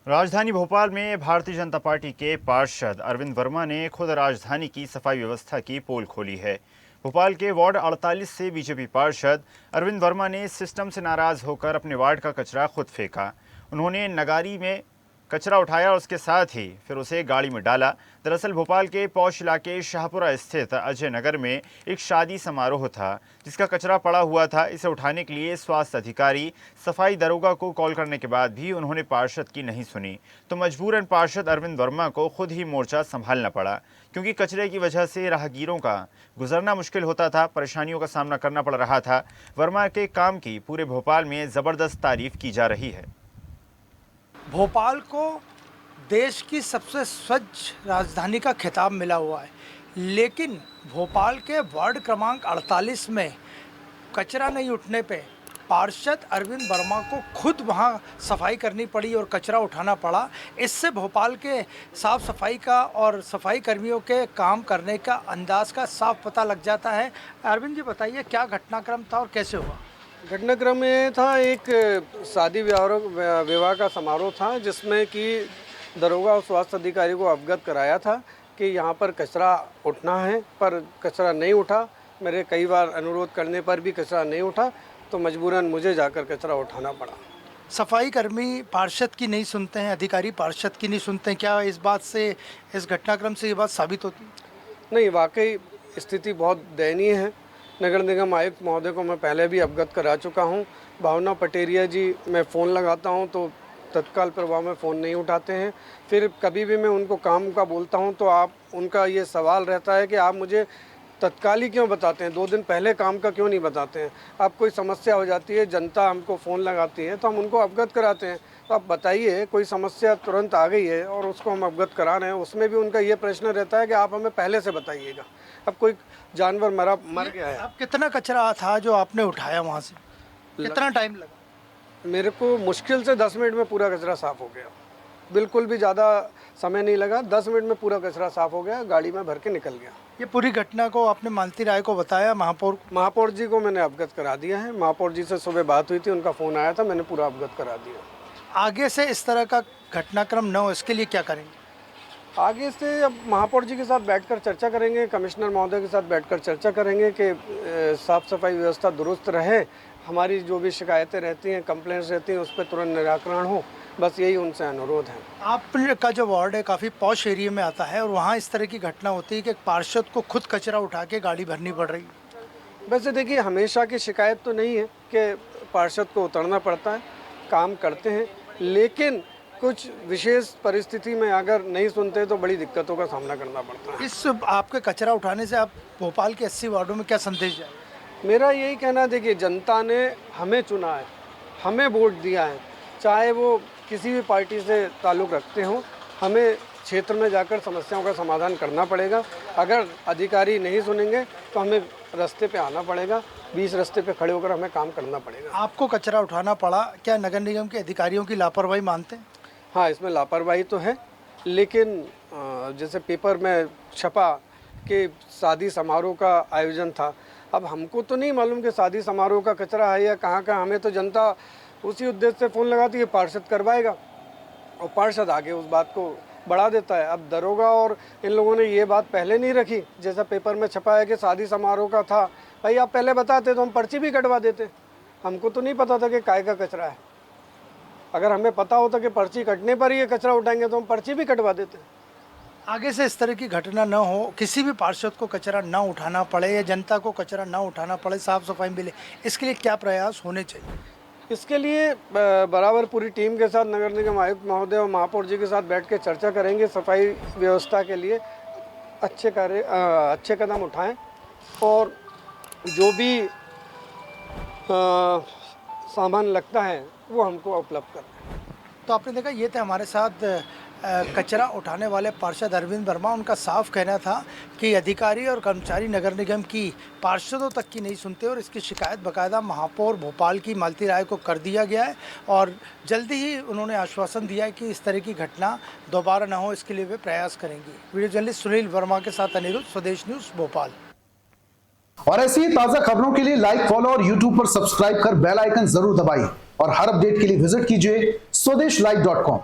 राजधानी भोपाल में भारतीय जनता पार्टी के पार्षद अरविंद वर्मा ने खुद राजधानी की सफाई व्यवस्था की पोल खोली है। भोपाल के वार्ड 48 से बीजेपी पार्षद अरविंद वर्मा ने सिस्टम से नाराज होकर अपने वार्ड का कचरा खुद फेंका। उन्होंने नगारी में कचरा उठाया और उसके साथ ही फिर उसे गाड़ी में डाला। दरअसल भोपाल के पौष इलाके शाहपुरा स्थित अजय नगर में एक शादी समारोह था जिसका कचरा पड़ा हुआ था। इसे उठाने के लिए स्वास्थ्य अधिकारी सफाई दरोगा को कॉल करने के बाद भी उन्होंने पार्षद की नहीं सुनी, तो मजबूरन पार्षद अरविंद वर्मा को खुद ही मोर्चा संभालना पड़ा, क्योंकि कचरे की वजह से राहगीरों का गुजरना मुश्किल होता था, परेशानियों का सामना करना पड़ रहा था। वर्मा के काम की पूरे भोपाल में ज़बरदस्त तारीफ की जा रही है। भोपाल को देश की सबसे स्वच्छ राजधानी का खिताब मिला हुआ है, लेकिन भोपाल के वार्ड क्रमांक 48 में कचरा नहीं उठने पे पार्षद अरविंद वर्मा को खुद वहां सफाई करनी पड़ी और कचरा उठाना पड़ा। इससे भोपाल के साफ़ सफाई का और सफाई कर्मियों के काम करने का अंदाज का साफ पता लग जाता है। अरविंद जी बताइए, क्या घटनाक्रम था और कैसे हुआ? घटनाक्रम में था, एक शादी विवाह का समारोह था जिसमें कि दरोगा और स्वास्थ्य अधिकारी को अवगत कराया था कि यहाँ पर कचरा उठना है, पर कचरा नहीं उठा। मेरे कई बार अनुरोध करने पर भी कचरा नहीं उठा, तो मजबूरन मुझे जाकर कचरा उठाना पड़ा। सफाई कर्मी पार्षद की नहीं सुनते हैं, अधिकारी पार्षद की नहीं सुनते हैं, क्या इस बात से, इस घटनाक्रम से ये बात साबित होती है? नहीं, वाकई स्थिति बहुत दयनीय है। नगर निगम आयुक्त महोदय को मैं पहले भी अवगत करा चुका हूं। भावना पटेरिया जी, मैं फ़ोन लगाता हूं तो तत्काल प्रभाव में फ़ोन नहीं उठाते हैं। फिर कभी भी मैं उनको काम का बोलता हूं तो उनका ये सवाल रहता है कि आप मुझे तत्काल ही क्यों बताते हैं, 2 दिन पहले काम का क्यों नहीं बताते हैं। अब कोई समस्या हो जाती है, जनता हमको फ़ोन लगाती है तो हम उनको अवगत कराते हैं। तो आप बताइए, कोई समस्या तुरंत आ गई है और उसको हम अवगत करा रहे हैं, उसमें भी उनका ये प्रश्न रहता है कि आप हमें पहले से बताइएगा। अब कोई जानवर मर गया है। अब कितना कचरा था जो आपने उठाया वहाँ से? कितना टाइम लगा? मेरे को मुश्किल से 10 मिनट में पूरा कचरा साफ़ हो गया। बिल्कुल भी ज़्यादा समय नहीं लगा, 10 मिनट में पूरा कचरा साफ़ हो गया, गाड़ी में भर के निकल गया। ये पूरी घटना को आपने मालती राय को बताया? महापौर जी को मैंने अवगत करा दिया है। महापौर जी से सुबह बात हुई थी, उनका फ़ोन आया था, मैंने पूरा अवगत करा दिया। आगे से इस तरह का घटनाक्रम न हो, इसके लिए क्या करेंगे? आगे से अब महापौर जी के साथ बैठकर चर्चा करेंगे, कमिश्नर महोदय के साथ बैठकर चर्चा करेंगे कि साफ़ सफाई व्यवस्था दुरुस्त रहे। हमारी जो भी शिकायतें रहती हैं, कंप्लेंट्स रहती हैं, उस पर तुरंत निराकरण हो। बस यही उनसे अनुरोध है। आपका जो वार्ड है काफ़ी पॉश एरिया में आता है और वहाँ इस तरह की घटना होती है कि पार्षद को खुद कचरा उठा के गाड़ी भरनी पड़ रही है। वैसे देखिए, हमेशा की शिकायत तो नहीं है कि पार्षद को उतरना पड़ता है, काम करते हैं, लेकिन कुछ विशेष परिस्थिति में अगर नहीं सुनते तो बड़ी दिक्कतों का सामना करना पड़ता है। इस आपके कचरा उठाने से आप भोपाल के 80 वार्डों में क्या संदेश जाए? मेरा यही कहना है, देखिए, जनता ने हमें चुना है, हमें वोट दिया है, चाहे वो किसी भी पार्टी से ताल्लुक़ रखते हों, हमें क्षेत्र में जाकर समस्याओं का समाधान करना पड़ेगा। अगर अधिकारी नहीं सुनेंगे तो हमें रास्ते पे आना पड़ेगा, 20 रास्ते पे खड़े होकर हमें काम करना पड़ेगा। आपको कचरा उठाना पड़ा, क्या नगर निगम के अधिकारियों की लापरवाही मानते हैं? हाँ, इसमें लापरवाही तो है, लेकिन जैसे पेपर में छपा कि शादी समारोह का आयोजन था। अब हमको तो नहीं मालूम कि शादी समारोह का कचरा है या कहाँ का। हमें तो जनता उसी उद्देश्य से फ़ोन लगाती है, पार्षद करवाएगा, और पार्षद आगे उस बात को बढ़ा देता है। अब दरोगा और इन लोगों ने ये बात पहले नहीं रखी, जैसा पेपर में छपा है कि शादी समारोह का था। भाई, आप पहले बताते तो हम पर्ची भी कटवा देते। हमको तो नहीं पता था कि काय का कचरा है। अगर हमें पता होता कि पर्ची कटने पर ही ये कचरा उठाएंगे तो हम पर्ची भी कटवा देते। आगे से इस तरह की घटना न हो, किसी भी पार्षद को कचरा न उठाना पड़े या जनता को कचरा न उठाना पड़े, साफ सफाई मिले, इसके लिए क्या प्रयास होने चाहिए? इसके लिए बराबर पूरी टीम के साथ नगर निगम आयुक्त महोदय और महापौर जी के साथ बैठ के चर्चा करेंगे। सफाई व्यवस्था के लिए अच्छे कदम उठाएं और जो भी सामान लगता है वो हमको उपलब्ध करें। तो आपने देखा, ये थे हमारे साथ कचरा उठाने वाले पार्षद अरविंद वर्मा। उनका साफ कहना था कि अधिकारी और कर्मचारी नगर निगम की पार्षदों तक की नहीं सुनते और इसकी शिकायत बाकायदा महापौर भोपाल की मालती राय को कर दिया गया है और जल्दी ही उन्होंने आश्वासन दिया है कि इस तरह की घटना दोबारा न हो, इसके लिए वे प्रयास करेंगे। वीडियो जर्नलिस्ट सुनील वर्मा के साथ अनिरुद्ध, स्वदेश न्यूज़, भोपाल। और ऐसी ही ताज़ा खबरों के लिए लाइक, फॉलो और यूट्यूब पर सब्सक्राइब कर बेल आइकन जरूर दबाइए और हर अपडेट के लिए विजिट कीजिए swedeshlive.com।